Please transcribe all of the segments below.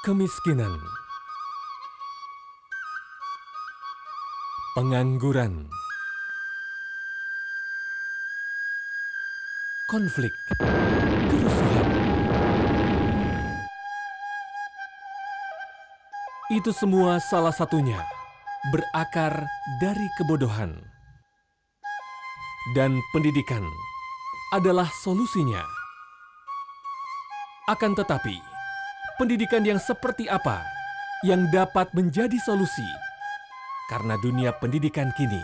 Kemiskinan, pengangguran, konflik, kerusuhan. Itu semua salah satunya berakar dari kebodohan. Dan pendidikan adalah solusinya. Akan tetapi, pendidikan yang seperti apa yang dapat menjadi solusi? Karena dunia pendidikan kini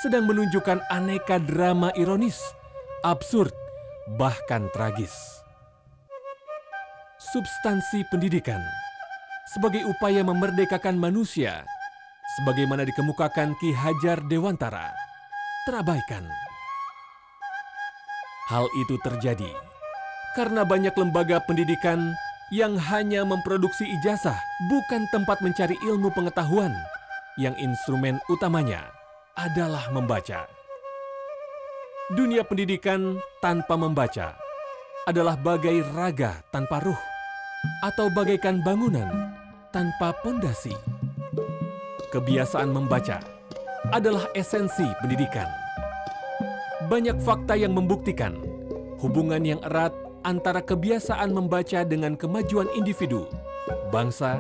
sedang menunjukkan aneka drama ironis, absurd, bahkan tragis. Substansi pendidikan sebagai upaya memerdekakan manusia, sebagaimana dikemukakan Ki Hajar Dewantara, terabaikan. Hal itu terjadi karena banyak lembaga pendidikan yang hanya memproduksi ijazah, bukan tempat mencari ilmu pengetahuan, yang instrumen utamanya adalah membaca. Dunia pendidikan tanpa membaca adalah bagai raga tanpa ruh, atau bagaikan bangunan tanpa pondasi. Kebiasaan membaca adalah esensi pendidikan. Banyak fakta yang membuktikan hubungan yang erat antara kebiasaan membaca dengan kemajuan individu, bangsa,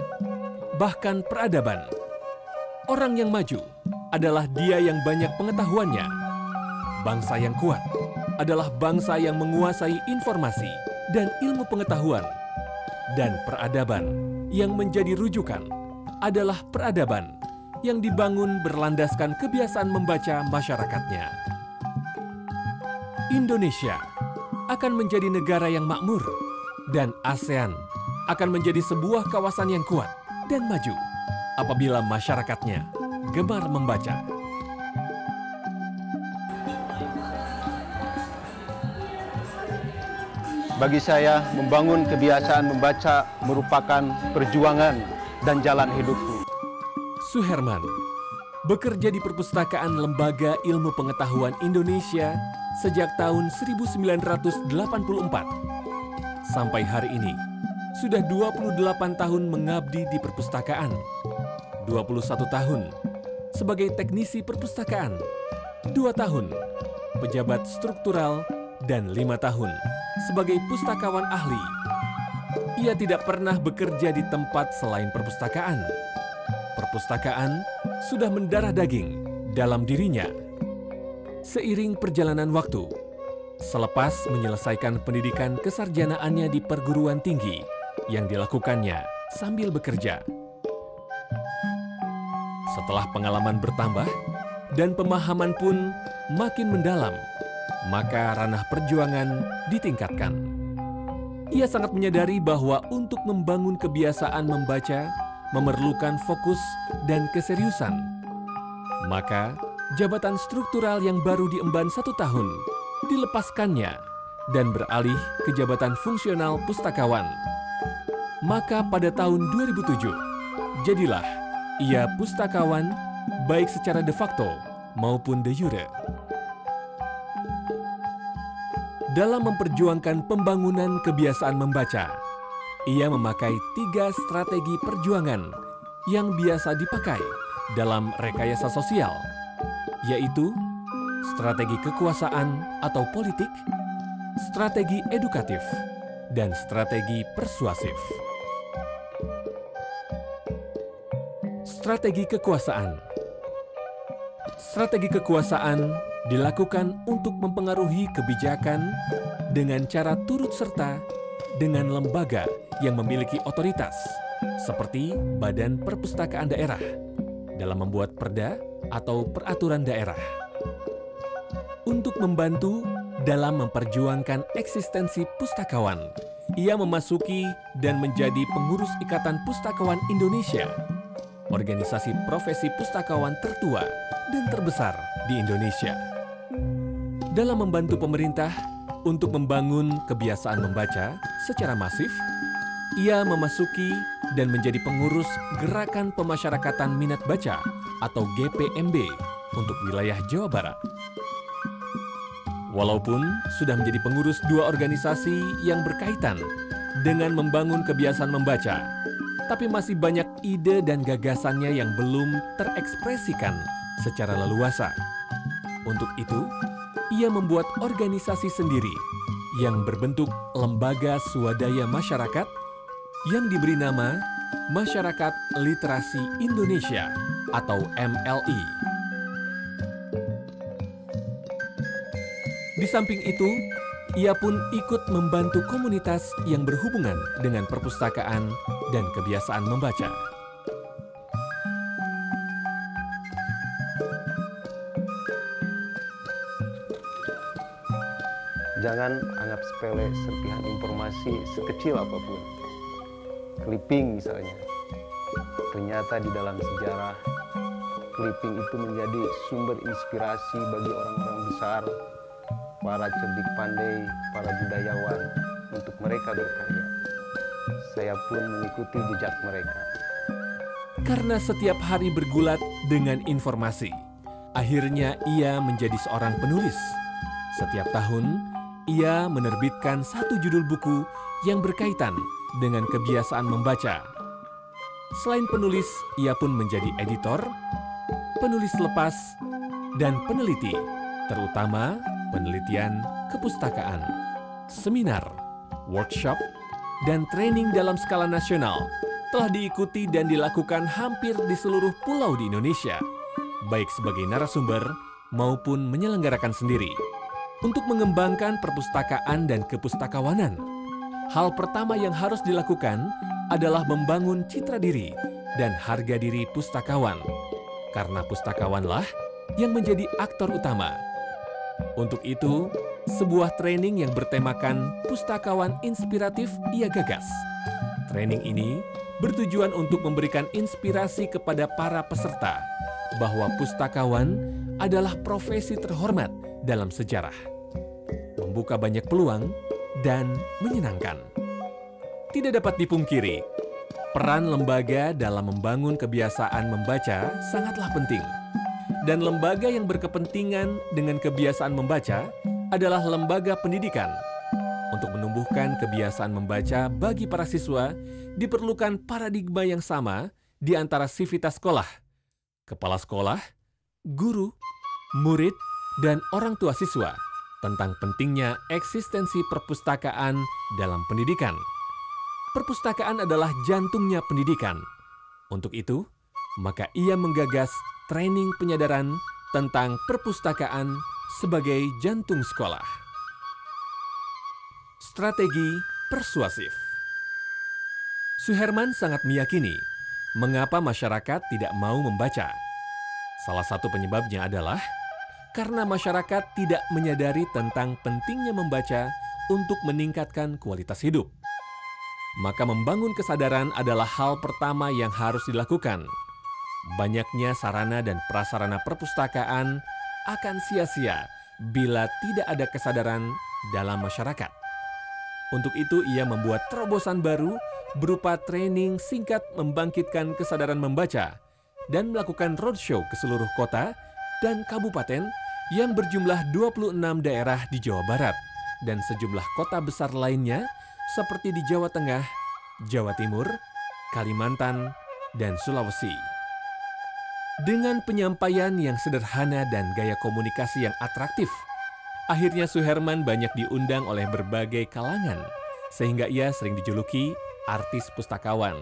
bahkan peradaban. Orang yang maju adalah dia yang banyak pengetahuannya. Bangsa yang kuat adalah bangsa yang menguasai informasi dan ilmu pengetahuan. Dan peradaban yang menjadi rujukan adalah peradaban yang dibangun berlandaskan kebiasaan membaca masyarakatnya. Indonesia akan menjadi negara yang makmur, dan ASEAN akan menjadi sebuah kawasan yang kuat dan maju apabila masyarakatnya gemar membaca. Bagi saya, membangun kebiasaan membaca merupakan perjuangan dan jalan hidupku. Suherman bekerja di Perpustakaan Lembaga Ilmu Pengetahuan Indonesia sejak tahun 1984. Sampai hari ini, sudah 28 tahun mengabdi di perpustakaan, 21 tahun sebagai teknisi perpustakaan, 2 tahun pejabat struktural, dan 5 tahun sebagai pustakawan ahli. Ia tidak pernah bekerja di tempat selain perpustakaan. Perpustakaan sudah mendarah daging dalam dirinya. Seiring perjalanan waktu, selepas menyelesaikan pendidikan kesarjanaannya di perguruan tinggi yang dilakukannya sambil bekerja. Setelah pengalaman bertambah dan pemahaman pun makin mendalam, maka ranah perjuangan ditingkatkan. Ia sangat menyadari bahwa untuk membangun kebiasaan membaca memerlukan fokus dan keseriusan. Maka, jabatan struktural yang baru diemban 1 tahun dilepaskannya dan beralih ke jabatan fungsional pustakawan. Maka pada tahun 2007, jadilah ia pustakawan baik secara de facto maupun de jure. Dalam memperjuangkan pembangunan kebiasaan membaca, ia memakai 3 strategi perjuangan yang biasa dipakai dalam rekayasa sosial, yaitu strategi kekuasaan atau politik, strategi edukatif, dan strategi persuasif. Strategi kekuasaan. Strategi kekuasaan dilakukan untuk mempengaruhi kebijakan dengan cara turut serta dengan lembaga yang memiliki otoritas, seperti Badan Perpustakaan Daerah, dalam membuat perda atau peraturan daerah. Untuk membantu dalam memperjuangkan eksistensi pustakawan, ia memasuki dan menjadi pengurus Ikatan Pustakawan Indonesia, organisasi profesi pustakawan tertua dan terbesar di Indonesia. Dalam membantu pemerintah untuk membangun kebiasaan membaca secara masif, ia memasuki dan menjadi pengurus Gerakan Pemasyarakatan Minat Baca atau GPMB untuk wilayah Jawa Barat. Walaupun sudah menjadi pengurus 2 organisasi yang berkaitan dengan membangun kebiasaan membaca, tapi masih banyak ide dan gagasannya yang belum terekspresikan secara leluasa. Untuk itu, ia membuat organisasi sendiri yang berbentuk lembaga swadaya masyarakat yang diberi nama Masyarakat Literasi Indonesia atau MLI. Di samping itu, ia pun ikut membantu komunitas yang berhubungan dengan perpustakaan dan kebiasaan membaca. Jangan anggap sepele serpihan informasi sekecil apapun. Clipping misalnya. Ternyata di dalam sejarah, clipping itu menjadi sumber inspirasi bagi orang-orang besar, para cerdik pandai, para budayawan untuk mereka berkarya. Saya pun mengikuti jejak mereka. Karena setiap hari bergulat dengan informasi, akhirnya ia menjadi seorang penulis. Setiap tahun, ia menerbitkan satu judul buku yang berkaitan dengan kebiasaan membaca. Selain penulis, ia pun menjadi editor, penulis lepas, dan peneliti, terutama penelitian kepustakaan, seminar, workshop, dan training dalam skala nasional telah diikuti dan dilakukan hampir di seluruh pulau di Indonesia, baik sebagai narasumber maupun menyelenggarakan sendiri. Untuk mengembangkan perpustakaan dan kepustakawanan, hal pertama yang harus dilakukan adalah membangun citra diri dan harga diri pustakawan, karena pustakawanlah yang menjadi aktor utama. Untuk itu, sebuah training yang bertemakan pustakawan inspiratif ia gagas. Training ini bertujuan untuk memberikan inspirasi kepada para peserta bahwa pustakawan adalah profesi terhormat dalam sejarah, membuka banyak peluang, dan menyenangkan. Tidak dapat dipungkiri, peran lembaga dalam membangun kebiasaan membaca sangatlah penting. Dan lembaga yang berkepentingan dengan kebiasaan membaca adalah lembaga pendidikan. Untuk menumbuhkan kebiasaan membaca bagi para siswa, diperlukan paradigma yang sama di antara sivitas sekolah, kepala sekolah, guru, murid, dan orang tua siswa tentang pentingnya eksistensi perpustakaan dalam pendidikan. Perpustakaan adalah jantungnya pendidikan. Untuk itu, maka ia menggagas training penyadaran tentang perpustakaan sebagai jantung sekolah. Strategi persuasif. Suherman sangat meyakini mengapa masyarakat tidak mau membaca. Salah satu penyebabnya adalah karena masyarakat tidak menyadari tentang pentingnya membaca untuk meningkatkan kualitas hidup. Maka membangun kesadaran adalah hal pertama yang harus dilakukan. Banyaknya sarana dan prasarana perpustakaan akan sia-sia bila tidak ada kesadaran dalam masyarakat. Untuk itu ia membuat terobosan baru berupa training singkat membangkitkan kesadaran membaca dan melakukan roadshow ke seluruh kota dan kabupaten yang berjumlah 26 daerah di Jawa Barat dan sejumlah kota besar lainnya seperti di Jawa Tengah, Jawa Timur, Kalimantan, dan Sulawesi. Dengan penyampaian yang sederhana dan gaya komunikasi yang atraktif, akhirnya Suherman banyak diundang oleh berbagai kalangan, sehingga ia sering dijuluki artis pustakawan.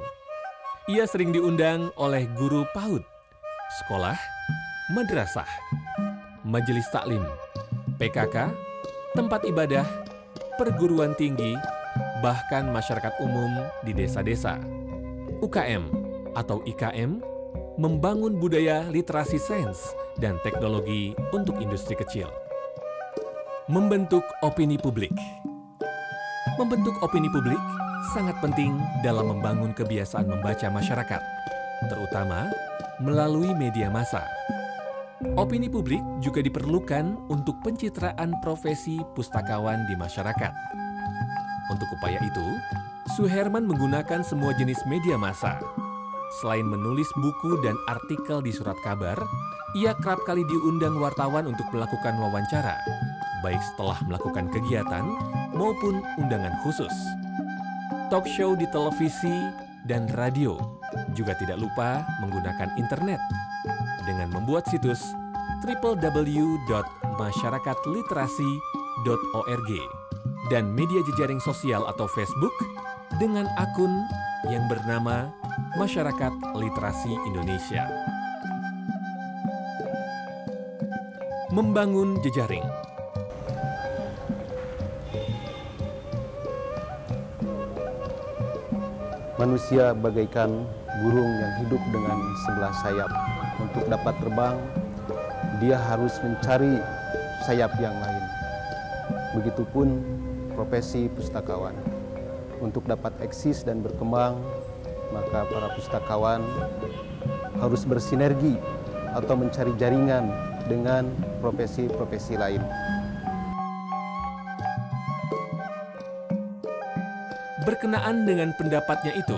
Ia sering diundang oleh guru PAUD, sekolah, madrasah, majelis taklim, PKK, tempat ibadah, perguruan tinggi, bahkan masyarakat umum di desa-desa. UKM atau IKM membangun budaya literasi sains dan teknologi untuk industri kecil. Membentuk opini publik. Membentuk opini publik sangat penting dalam membangun kebiasaan membaca masyarakat, terutama melalui media massa. Opini publik juga diperlukan untuk pencitraan profesi pustakawan di masyarakat. Untuk upaya itu, Suherman menggunakan semua jenis media massa. Selain menulis buku dan artikel di surat kabar, ia kerap kali diundang wartawan untuk melakukan wawancara, baik setelah melakukan kegiatan maupun undangan khusus. Talk show di televisi dan radio. Juga tidak lupa menggunakan internet dengan membuat situs www.masyarakatliterasi.org dan media jejaring sosial atau Facebook dengan akun yang bernama Masyarakat Literasi Indonesia. Membangun jejaring. Manusia bagaikan burung yang hidup dengan sebelah sayap. Untuk dapat terbang, dia harus mencari sayap yang lain. Begitupun profesi pustakawan. Untuk dapat eksis dan berkembang, maka para pustakawan harus bersinergi atau mencari jaringan dengan profesi-profesi lain. Berkenaan dengan pendapatnya itu,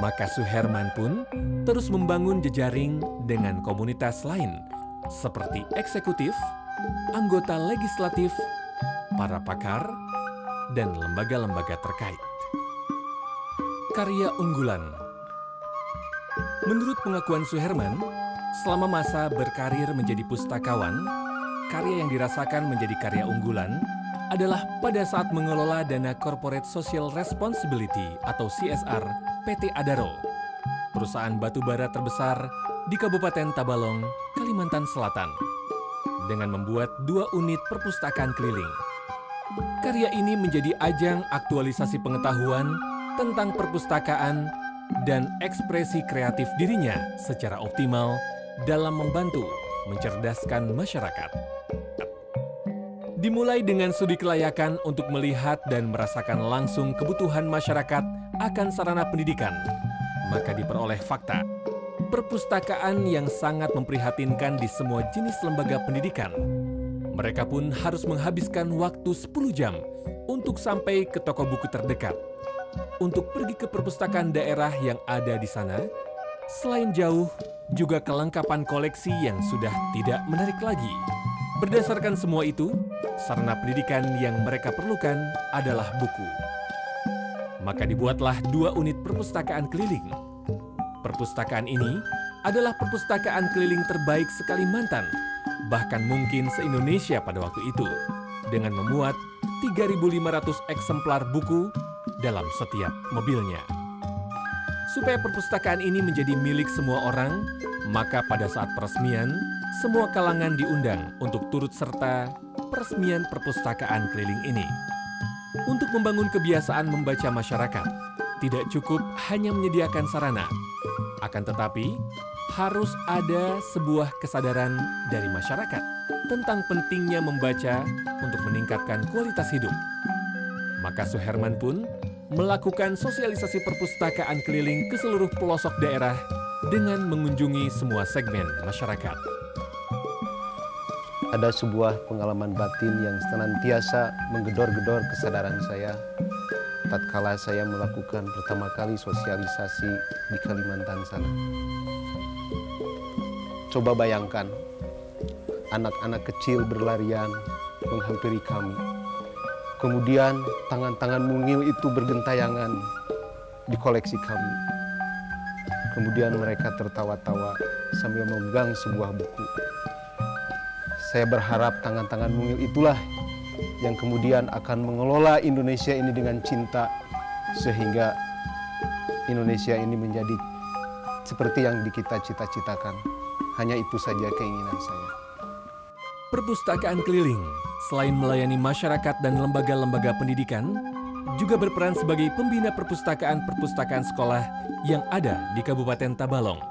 maka Suherman pun terus membangun jejaring dengan komunitas lain seperti eksekutif, anggota legislatif, para pakar, dan lembaga-lembaga terkait. Karya unggulan. Menurut pengakuan Suherman, selama masa berkarir menjadi pustakawan, karya yang dirasakan menjadi karya unggulan adalah pada saat mengelola dana Corporate Social Responsibility atau CSR PT Adaro, perusahaan batubara terbesar di Kabupaten Tabalong, Kalimantan Selatan, dengan membuat 2 unit perpustakaan keliling. Karya ini menjadi ajang aktualisasi pengetahuan tentang perpustakaan dan ekspresi kreatif dirinya secara optimal dalam membantu mencerdaskan masyarakat. Dimulai dengan studi kelayakan untuk melihat dan merasakan langsung kebutuhan masyarakat akan sarana pendidikan, maka diperoleh fakta perpustakaan yang sangat memprihatinkan di semua jenis lembaga pendidikan. Mereka pun harus menghabiskan waktu 10 jam untuk sampai ke toko buku terdekat. Untuk pergi ke perpustakaan daerah yang ada di sana, selain jauh, juga kelengkapan koleksi yang sudah tidak menarik lagi. Berdasarkan semua itu, sarana pendidikan yang mereka perlukan adalah buku. Maka dibuatlah 2 unit perpustakaan keliling. Perpustakaan ini adalah perpustakaan keliling terbaik se-Kalimantan, bahkan mungkin se-Indonesia pada waktu itu, dengan memuat 3.500 eksemplar buku dalam setiap mobilnya. Supaya perpustakaan ini menjadi milik semua orang, maka pada saat peresmian, semua kalangan diundang untuk turut serta peresmian perpustakaan keliling ini. Untuk membangun kebiasaan membaca masyarakat, tidak cukup hanya menyediakan sarana, akan tetapi harus ada sebuah kesadaran dari masyarakat tentang pentingnya membaca untuk meningkatkan kualitas hidup. Maka Suherman pun melakukan sosialisasi perpustakaan keliling ke seluruh pelosok daerah dengan mengunjungi semua segmen masyarakat. Ada sebuah pengalaman batin yang senantiasa menggedor-gedor kesadaran saya tatkala saya melakukan pertama kali sosialisasi di Kalimantan sana. Coba bayangkan, anak-anak kecil berlarian menghampiri kami. Kemudian tangan-tangan mungil itu bergentayangan di koleksi kami. Kemudian mereka tertawa-tawa sambil memegang sebuah buku. Saya berharap tangan-tangan mungil itulah yang kemudian akan mengelola Indonesia ini dengan cinta, sehingga Indonesia ini menjadi seperti yang kita cita-citakan. Hanya itu saja keinginan saya. Perpustakaan keliling, selain melayani masyarakat dan lembaga-lembaga pendidikan, juga berperan sebagai pembina perpustakaan-perpustakaan sekolah yang ada di Kabupaten Tabalong.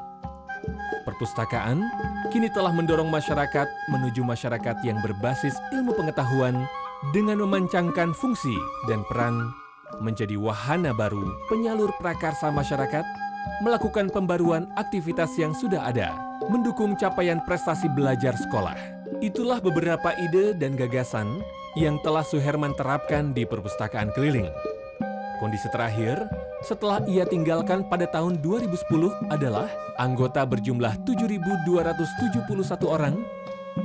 Perpustakaan kini telah mendorong masyarakat menuju masyarakat yang berbasis ilmu pengetahuan dengan memancangkan fungsi dan peran menjadi wahana baru penyalur prakarsa masyarakat, melakukan pembaruan aktivitas yang sudah ada, mendukung capaian prestasi belajar sekolah. Itulah beberapa ide dan gagasan yang telah Suherman terapkan di perpustakaan keliling. Kondisi terakhir setelah ia tinggalkan pada tahun 2010 adalah anggota berjumlah 7.271 orang,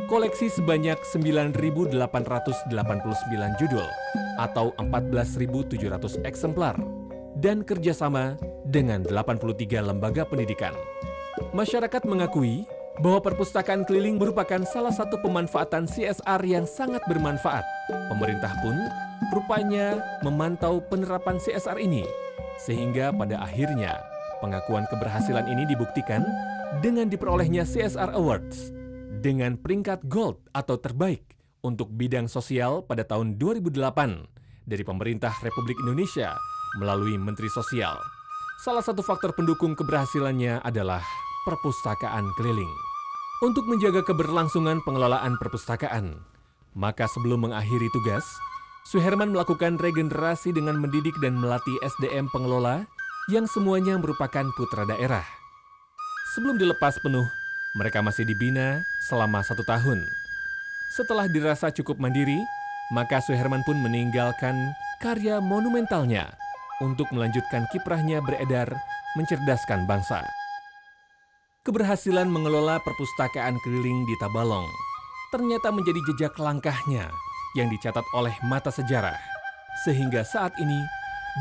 koleksi sebanyak 9.889 judul atau 14.700 eksemplar, dan kerjasama dengan 83 lembaga pendidikan. Masyarakat mengakui bahwa perpustakaan keliling merupakan salah satu pemanfaatan CSR yang sangat bermanfaat. Pemerintah pun rupanya memantau penerapan CSR ini, sehingga pada akhirnya pengakuan keberhasilan ini dibuktikan dengan diperolehnya CSR Awards dengan peringkat Gold atau terbaik untuk bidang sosial pada tahun 2008 dari pemerintah Republik Indonesia melalui Menteri Sosial. Salah satu faktor pendukung keberhasilannya adalah perpustakaan keliling. Untuk menjaga keberlangsungan pengelolaan perpustakaan, maka sebelum mengakhiri tugas, Suherman melakukan regenerasi dengan mendidik dan melatih SDM pengelola yang semuanya merupakan putra daerah. Sebelum dilepas penuh, mereka masih dibina selama 1 tahun. Setelah dirasa cukup mandiri, maka Suherman pun meninggalkan karya monumentalnya untuk melanjutkan kiprahnya beredar mencerdaskan bangsa. Keberhasilan mengelola perpustakaan keliling di Tabalong ternyata menjadi jejak langkahnya yang dicatat oleh mata sejarah. Sehingga saat ini,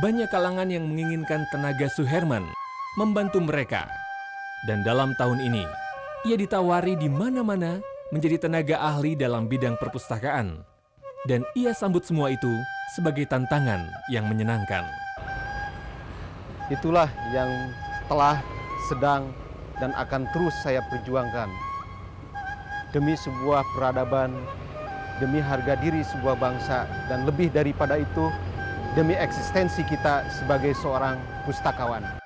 banyak kalangan yang menginginkan tenaga Suherman membantu mereka. Dan dalam tahun ini, ia ditawari di mana-mana menjadi tenaga ahli dalam bidang perpustakaan. Dan ia sambut semua itu sebagai tantangan yang menyenangkan. Itulah yang telah, sedang, dan akan terus saya perjuangkan demi sebuah peradaban, demi harga diri sebuah bangsa, dan lebih daripada itu, demi eksistensi kita sebagai seorang pustakawan.